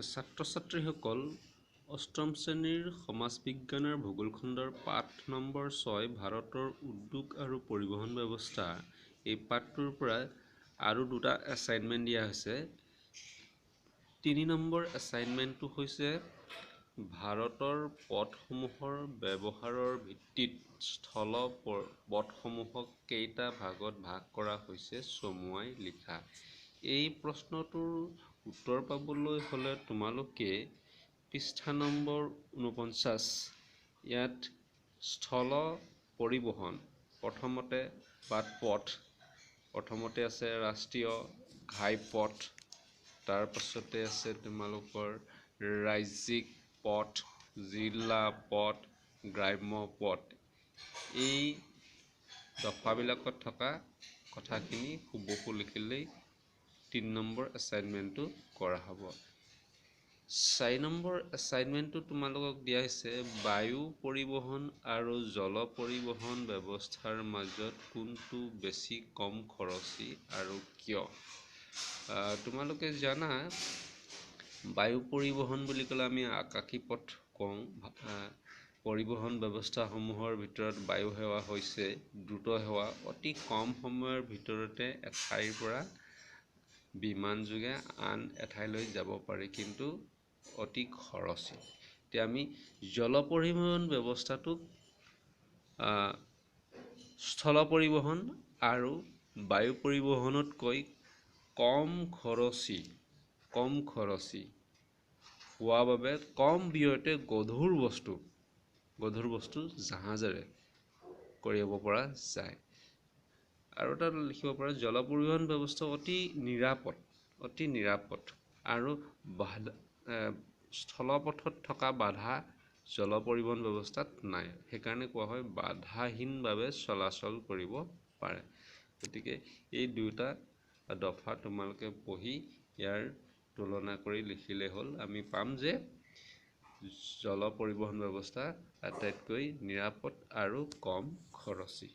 ছাত্ৰ ছাত্ৰীসকল অষ্টম শ্ৰেণীৰ সমাজ বিজ্ঞানৰ ভূগোল খণ্ডৰ পাঠ নম্বৰ 6 ভাৰতৰ উদ্যোগ আৰু পৰিবহণ ব্যৱস্থা এই পাঠটোৰ পৰা আৰু দুটা এছাইনমেণ্ট দিয়া হৈছে। 3 নম্বৰ এছাইনমেণ্টটো হৈছে ভাৰতৰ পথসমূহৰ ব্যৱহাৰৰ ভিত্তিত স্থল পথসমূহক কেইটা ভাগত ভাগ কৰা হৈছে চমুৱাই লিখা। এই প্ৰশ্নটোৰ উত্তৰ পাবলৈ হ'লে তোমালোকে পৃষ্ঠা নম্বৰ 49 ইয়াত স্থল পৰিবহণ প্ৰথমতে বাটপথ প্ৰথমতে আছে ৰাষ্ট্ৰীয় ঘাইপথ, তাৰ পাছতে আছে তোমালোকৰ ৰাজ্যিক পথ, জিলা পথ, গ্ৰাম্য পথ। এই দফাবিলাকত থকা কথাখিনি হুবহু লিখিলেই 3 নম্বৰ এছাইনমেণ্টটো কৰা হ'ব। 4 নম্বৰ এছাইনমেণ্টটো তোমালোকক দিয়া হৈছে বায়ু পৰিবহণ আৰু জল পৰিবহণ ব্যৱস্থাৰ মাজত কোনটো বেছি কম খৰচী আৰু কিয়? তোমালোকে জানা বায়ু পৰিবহণ বুলি ক'লে আমি আকাশী পথ কওঁ। পৰিবহণ ব্যৱস্থাসমূহৰ ভিতৰত বায়ু সেৱা হৈছে দ্ৰুত সেৱা। অতি কম সময়ৰ ভিতৰতে এঠাইৰ পৰা বিমান যোগে আন এঠাইলৈ যাব পাৰি, কিন্তু অতি খৰচী। এতিয়া আমি জল পৰিবহণ ব্যৱস্থাটোক স্থল পৰিবহণ আৰু বায়ু পৰিবহণতকৈ কম খৰচী হোৱা বাবে কম ব্যয়তে গধুৰ বস্তু জাহাজেৰে কৰিব পৰা যায়। আৰু তাত লিখিব পৰা জল পৰিবহণ ব্যৱস্থা অতি নিৰাপদ আৰু স্থলপথত থকা বাধা জল পৰিবহণ ব্যৱস্থাত নাই। সেইকাৰণে কোৱা হয় বাধাহীনভাৱে চলাচল কৰিব পাৰে। গতিকে এই দুটা দফা তোমালোকে পঢ়ি ইয়াৰ তুলনা কৰি লিখিলে হ'ল। আমি পাম যে জল পৰিবহণ ব্যৱস্থা আটাইতকৈ নিৰাপদ আৰু কম খৰচী।